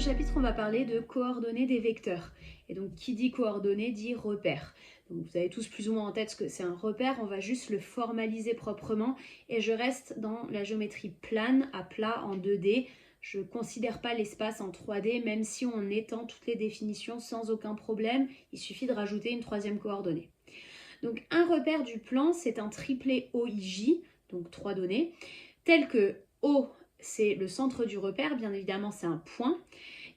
chapitre, on va parler de coordonnées des vecteurs. Et donc, qui dit coordonnées dit repère. Donc, vous avez tous plus ou moins en tête ce que c'est un repère. On va juste le formaliser proprement. Et je reste dans la géométrie plane, à plat, en 2D. Je ne considère pas l'espace en 3D, même si on étend toutes les définitions sans aucun problème. Il suffit de rajouter une troisième coordonnée. Donc, un repère du plan, c'est un triplet OIJ, donc 3 données, tel que O, c'est le centre du repère, bien évidemment c'est un point,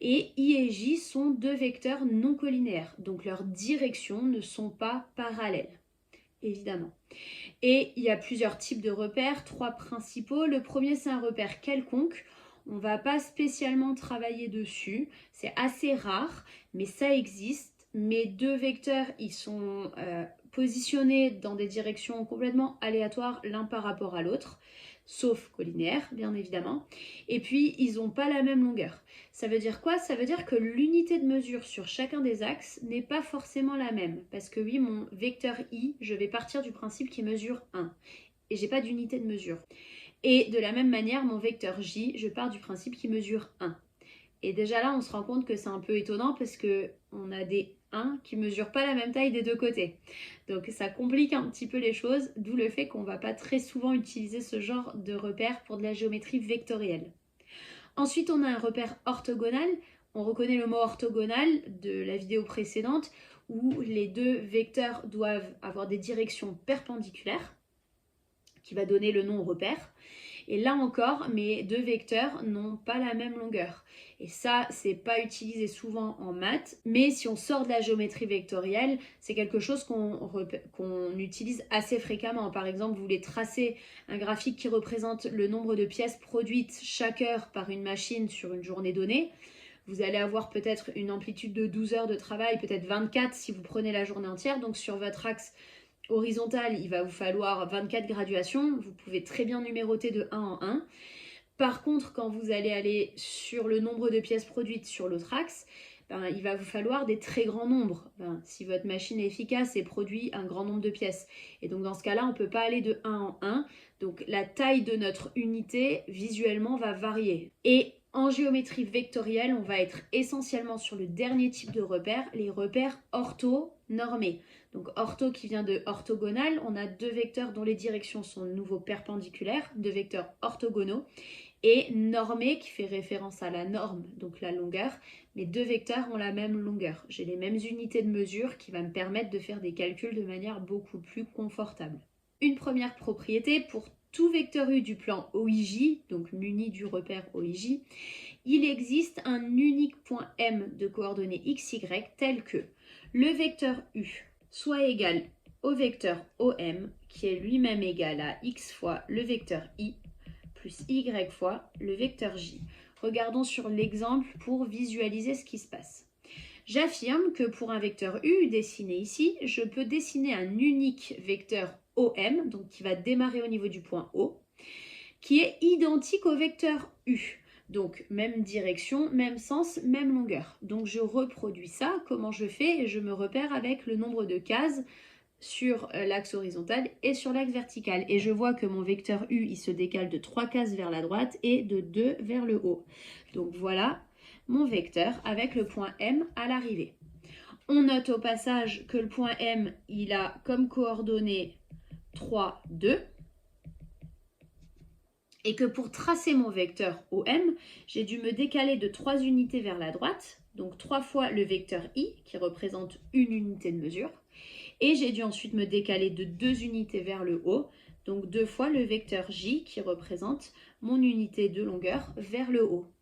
et I et J sont deux vecteurs non collinéaires, donc leurs directions ne sont pas parallèles, évidemment. Et il y a plusieurs types de repères, 3 principaux. Le premier, c'est un repère quelconque. On ne va pas spécialement travailler dessus, c'est assez rare, mais ça existe. Mes deux vecteurs, ils sont positionnés dans des directions complètement aléatoires l'un par rapport à l'autre, sauf collinéaire, bien évidemment. Et puis, ils n'ont pas la même longueur. Ça veut dire quoi? Ça veut dire que l'unité de mesure sur chacun des axes n'est pas forcément la même. Parce que oui, mon vecteur I, je vais partir du principe qu'il mesure 1. Et j'ai pas d'unité de mesure. Et de la même manière, mon vecteur J, je pars du principe qu'il mesure 1. Et déjà là, on se rend compte que c'est un peu étonnant parce qu'on a des 1 qui ne mesurent pas la même taille des deux côtés. Donc ça complique un petit peu les choses, d'où le fait qu'on ne va pas très souvent utiliser ce genre de repère pour de la géométrie vectorielle. Ensuite, on a un repère orthogonal. On reconnaît le mot orthogonal de la vidéo précédente où les deux vecteurs doivent avoir des directions perpendiculaires qui va donner le nom au repère. Et là encore, mes deux vecteurs n'ont pas la même longueur. Et ça, c'est pas utilisé souvent en maths, mais si on sort de la géométrie vectorielle, c'est quelque chose qu'on utilise assez fréquemment. Par exemple, vous voulez tracer un graphique qui représente le nombre de pièces produites chaque heure par une machine sur une journée donnée. Vous allez avoir peut-être une amplitude de 12 heures de travail, peut-être 24 si vous prenez la journée entière. Donc sur votre axe horizontal, il va vous falloir 24 graduations. Vous pouvez très bien numéroter de 1 en 1. Par contre, quand vous allez aller sur le nombre de pièces produites sur l'autre axe, il va vous falloir des très grands nombres. Si votre machine est efficace et produit un grand nombre de pièces. Et donc dans ce cas-là, on ne peut pas aller de 1 en 1. Donc la taille de notre unité, visuellement, va varier. Et en géométrie vectorielle, on va être essentiellement sur le dernier type de repères, les repères orthonormés. Donc ortho qui vient de orthogonal, on a deux vecteurs dont les directions sont de nouveau perpendiculaires, deux vecteurs orthogonaux, et normé qui fait référence à la norme, donc la longueur. Mes deux vecteurs ont la même longueur. J'ai les mêmes unités de mesure qui va me permettre de faire des calculs de manière beaucoup plus confortable. Une première propriété, pour tout vecteur U du plan OIJ, donc muni du repère OIJ, il existe un unique point M de coordonnées XY tel que le vecteur U soit égal au vecteur OM qui est lui-même égal à X fois le vecteur I plus Y fois le vecteur J. Regardons sur l'exemple pour visualiser ce qui se passe. J'affirme que pour un vecteur U dessiné ici, je peux dessiner un unique vecteur OM, donc qui va démarrer au niveau du point O, qui est identique au vecteur U. Donc même direction, même sens, même longueur. Donc je reproduis ça. Comment je fais? Je me repère avec le nombre de cases sur l'axe horizontal et sur l'axe vertical. Et je vois que mon vecteur U, il se décale de 3 cases vers la droite et de 2 vers le haut. Donc voilà mon vecteur avec le point M à l'arrivée. On note au passage que le point M, il a comme coordonnées 3, 2. Et que pour tracer mon vecteur OM, j'ai dû me décaler de 3 unités vers la droite, donc 3 fois le vecteur I, qui représente une unité de mesure. Et j'ai dû ensuite me décaler de 2 unités vers le haut, donc 2 fois le vecteur J, qui représente mon unité de longueur vers le haut.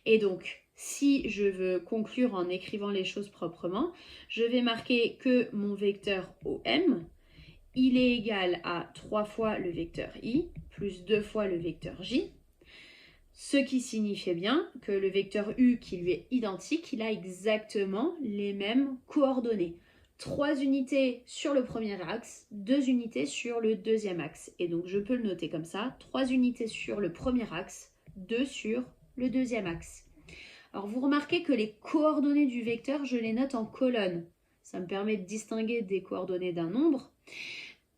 Et donc, si je veux conclure en écrivant les choses proprement, je vais marquer que mon vecteur OM, il est égal à 3 fois le vecteur I plus 2 fois le vecteur J, ce qui signifie bien que le vecteur U qui lui est identique, il a exactement les mêmes coordonnées. 3 unités sur le premier axe, 2 unités sur le deuxième axe. Et donc je peux le noter comme ça, 3 unités sur le premier axe, 2 sur le deuxième axe. Alors vous remarquez que les coordonnées du vecteur, je les note en colonnes. Ça me permet de distinguer des coordonnées d'un nombre.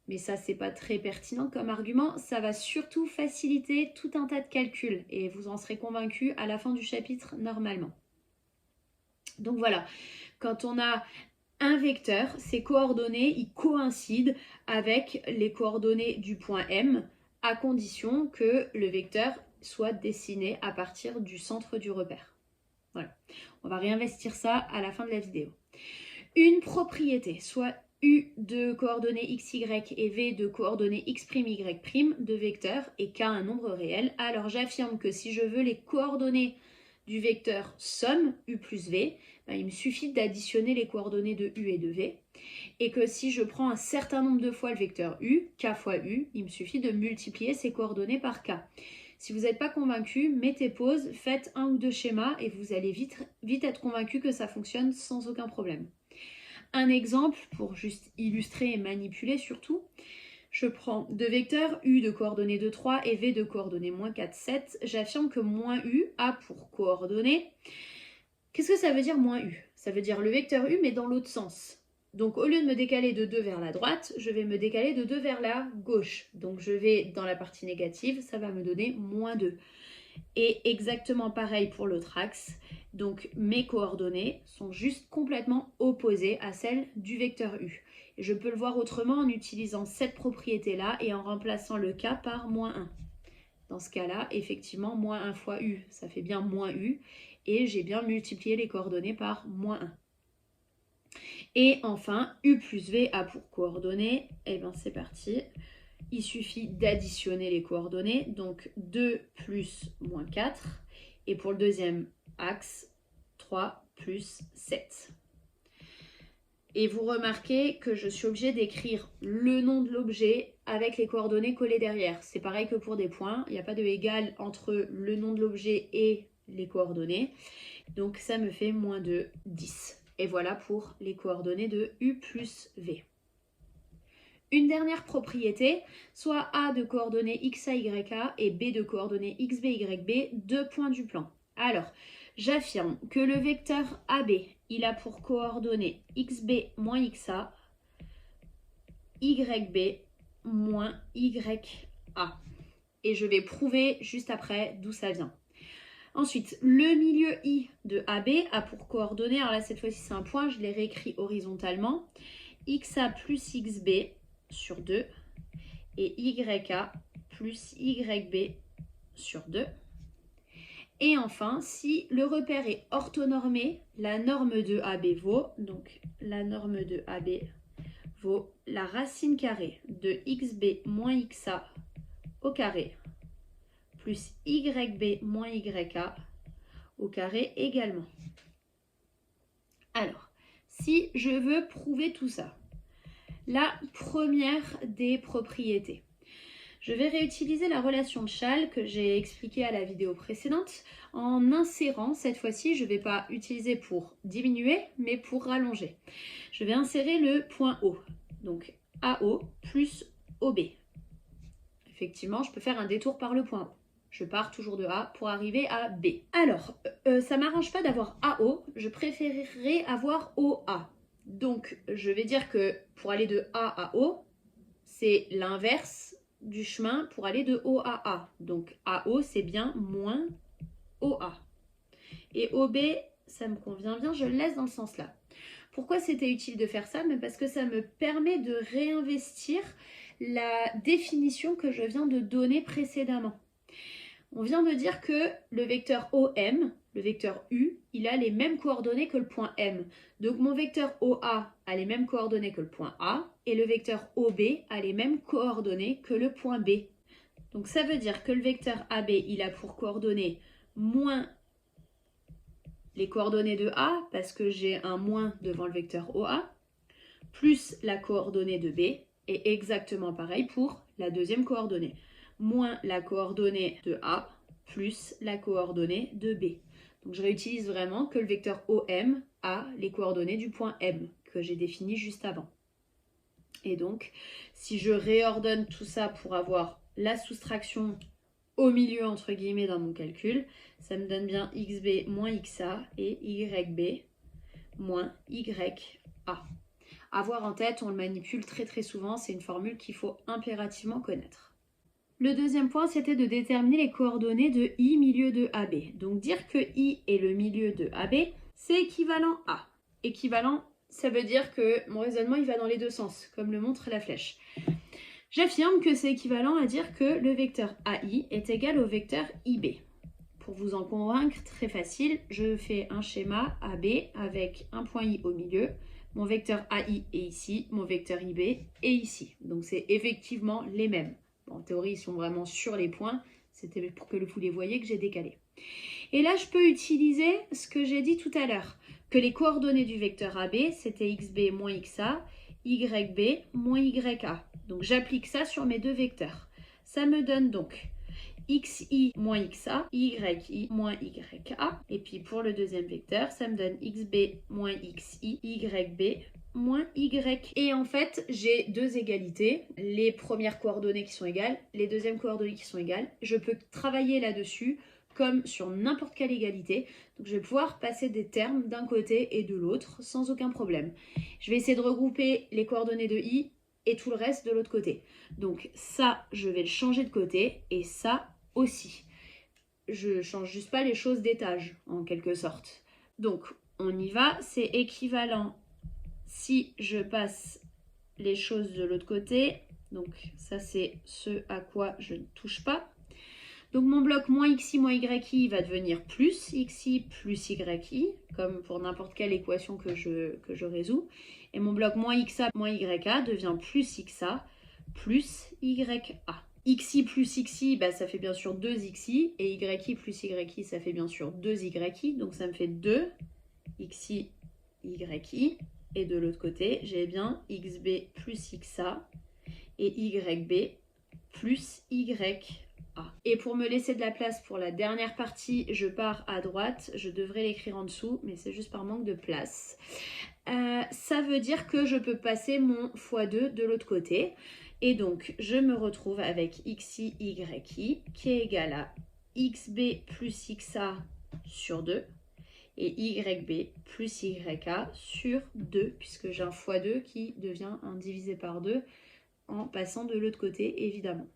Mais ça, c'est pas très pertinent comme argument. Ça va surtout faciliter tout un tas de calculs et vous en serez convaincu à la fin du chapitre normalement. Donc voilà, quand on a un vecteur, ses coordonnées, ils coïncident avec les coordonnées du point M, à condition que le vecteur soit dessiné à partir du centre du repère. Voilà, on va réinvestir ça à la fin de la vidéo. Une propriété, soit U de coordonnées xy et V de coordonnées x', y' de vecteurs et k un nombre réel, alors j'affirme que si je veux les coordonnées du vecteur somme U plus V, il me suffit d'additionner les coordonnées de U et de V, et que si je prends un certain nombre de fois le vecteur U, k fois U, il me suffit de multiplier ces coordonnées par k. Si vous n'êtes pas convaincu, mettez pause, faites un ou deux schémas et vous allez vite être convaincu que ça fonctionne sans aucun problème. Un exemple pour juste illustrer et manipuler surtout, je prends deux vecteurs U de coordonnées 2, 3 et V de coordonnées moins 4, 7. J'affirme que moins U a pour coordonnées. Qu'est-ce que ça veut dire moins U? Ça veut dire le vecteur U mais dans l'autre sens. Donc au lieu de me décaler de 2 vers la droite, je vais me décaler de 2 vers la gauche. Donc je vais dans la partie négative, ça va me donner moins 2. Et exactement pareil pour l'autre axe. Donc mes coordonnées sont juste complètement opposées à celles du vecteur U. Et je peux le voir autrement en utilisant cette propriété-là et en remplaçant le k par moins 1. Dans ce cas-là, effectivement, moins 1 fois U, ça fait bien moins U. Et j'ai bien multiplié les coordonnées par moins 1. Et enfin, U plus V a pour coordonnées, et bien c'est parti. Il suffit d'additionner les coordonnées, donc 2 plus moins 4. Et pour le deuxième axe, 3 plus 7. Et vous remarquez que je suis obligée d'écrire le nom de l'objet avec les coordonnées collées derrière. C'est pareil que pour des points, il n'y a pas de égal entre le nom de l'objet et les coordonnées. Donc ça me fait moins de 10. Et voilà pour les coordonnées de U plus V. Une dernière propriété, soit A de coordonnées xa, yk et B de coordonnées xb, yb, deux points du plan. Alors, j'affirme que le vecteur AB, il a pour coordonnées xb moins xa, yb moins ya. Et je vais prouver juste après d'où ça vient. Ensuite, le milieu I de AB a pour coordonnées, alors là cette fois-ci c'est un point, je l'ai réécrit horizontalement, xa plus xb sur 2 et YA plus YB sur 2. Et enfin, si le repère est orthonormé, la norme de AB vaut, donc la norme de AB vaut la racine carrée de XB moins XA au carré plus YB moins YA au carré également. Alors, si je veux prouver tout ça, la première des propriétés. Je vais réutiliser la relation de Chasles que j'ai expliquée à la vidéo précédente en insérant, cette fois-ci, je ne vais pas utiliser pour diminuer, mais pour rallonger. Je vais insérer le point O, donc AO plus OB. Effectivement, je peux faire un détour par le point O. Je pars toujours de A pour arriver à B. Alors, ça ne m'arrange pas d'avoir AO, je préférerais avoir OA. Donc, je vais dire que pour aller de A à O, c'est l'inverse du chemin pour aller de O à A. Donc, AO, c'est bien moins OA. Et OB, ça me convient bien, je le laisse dans le sens là. Pourquoi c'était utile de faire ça? Parce que ça me permet de réinvestir la définition que je viens de donner précédemment. On vient de dire que le vecteur OM, le vecteur U, il a les mêmes coordonnées que le point M. Donc mon vecteur OA a les mêmes coordonnées que le point A et le vecteur OB a les mêmes coordonnées que le point B. Donc ça veut dire que le vecteur AB, il a pour coordonnées moins les coordonnées de A, parce que j'ai un moins devant le vecteur OA, plus la coordonnée de B, et exactement pareil pour la deuxième coordonnée. Moins la coordonnée de A plus la coordonnée de B. Donc je réutilise vraiment que le vecteur OM a les coordonnées du point M que j'ai défini juste avant. Et donc, si je réordonne tout ça pour avoir la soustraction au milieu entre guillemets dans mon calcul, ça me donne bien XB moins XA et YB moins YA. Avoir en tête, on le manipule très souvent, c'est une formule qu'il faut impérativement connaître. Le deuxième point, c'était de déterminer les coordonnées de I milieu de AB. Donc dire que I est le milieu de AB, c'est équivalent à. Équivalent, ça veut dire que mon raisonnement il va dans les deux sens, comme le montre la flèche. J'affirme que c'est équivalent à dire que le vecteur AI est égal au vecteur IB. Pour vous en convaincre, très facile, je fais un schéma AB avec un point I au milieu. Mon vecteur AI est ici, mon vecteur IB est ici. Donc c'est effectivement les mêmes. Bon, en théorie, ils sont vraiment sur les points. C'était pour que vous les voyez que j'ai décalé. Et là, je peux utiliser ce que j'ai dit tout à l'heure, que les coordonnées du vecteur AB, c'était XB moins XA, YB moins YA. Donc j'applique ça sur mes deux vecteurs. Ça me donne donc XI moins XA, YI moins YA. Et puis pour le deuxième vecteur, ça me donne XB moins XI, YB moins Y. Et en fait, j'ai deux égalités. Les premières coordonnées qui sont égales, les deuxièmes coordonnées qui sont égales. Je peux travailler là-dessus comme sur n'importe quelle égalité. Donc je vais pouvoir passer des termes d'un côté et de l'autre sans aucun problème. Je vais essayer de regrouper les coordonnées de I et tout le reste de l'autre côté. Donc ça, je vais le changer de côté et ça aussi. Je change juste pas les choses d'étage en quelque sorte. Donc on y va, c'est équivalent si je passe les choses de l'autre côté. Donc ça c'est ce à quoi je ne touche pas. Donc mon bloc moins xi moins yi va devenir plus xi plus yi, comme pour n'importe quelle équation que je résous. Et mon bloc moins xa moins ya devient plus xa plus ya. Xi plus xi, bah, ça fait bien sûr 2xi, et yi plus yi, ça fait bien sûr 2yi, donc ça me fait 2 xi yi. Et de l'autre côté, j'ai bien xb plus xa et yb plus ya. Et pour me laisser de la place pour la dernière partie, je pars à droite. Je devrais l'écrire en dessous, mais c'est juste par manque de place. Ça veut dire que je peux passer mon x2 de l'autre côté. Et donc, je me retrouve avec xi, yi, qui est égal à xb plus xa sur 2 et YB plus YA sur 2, puisque j'ai un x2 qui devient un divisé par 2 en passant de l'autre côté, évidemment.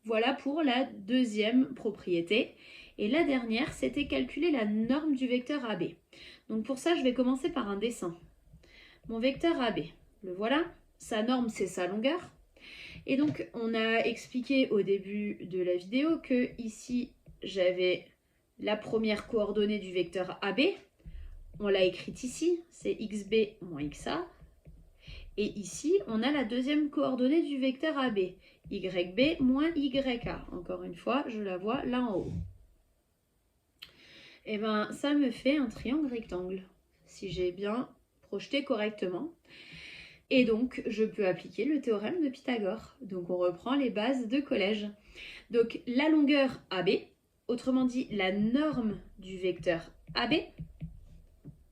Voilà pour la deuxième propriété. Et la dernière, c'était calculer la norme du vecteur AB. Donc pour ça, je vais commencer par un dessin. Mon vecteur AB, le voilà. Sa norme, c'est sa longueur. Et donc, on a expliqué au début de la vidéo que ici, j'avais la première coordonnée du vecteur AB. On l'a écrite ici, c'est XB moins XA. Et ici, on a la deuxième coordonnée du vecteur AB, YB moins YA. Encore une fois, je la vois là en haut. Et bien, ça me fait un triangle rectangle, si j'ai bien projeté correctement. Et donc, je peux appliquer le théorème de Pythagore. Donc, on reprend les bases de collège. Donc, la longueur AB, autrement dit, la norme du vecteur AB,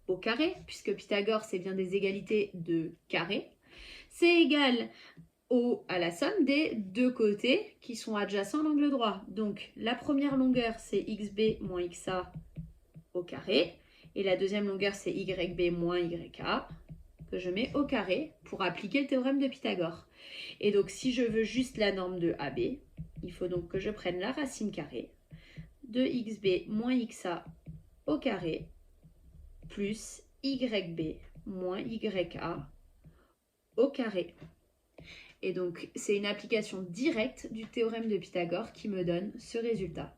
au carré, puisque Pythagore, c'est bien des égalités de carré, c'est égal à la somme des deux côtés qui sont adjacents à l'angle droit. Donc, la première longueur, c'est XB moins XA au carré. Et la deuxième longueur, c'est YB moins YA, que je mets au carré pour appliquer le théorème de Pythagore. Et donc, si je veux juste la norme de AB, il faut donc que je prenne la racine carrée de XB moins XA au carré plus YB moins YA au carré. Et donc, c'est une application directe du théorème de Pythagore qui me donne ce résultat.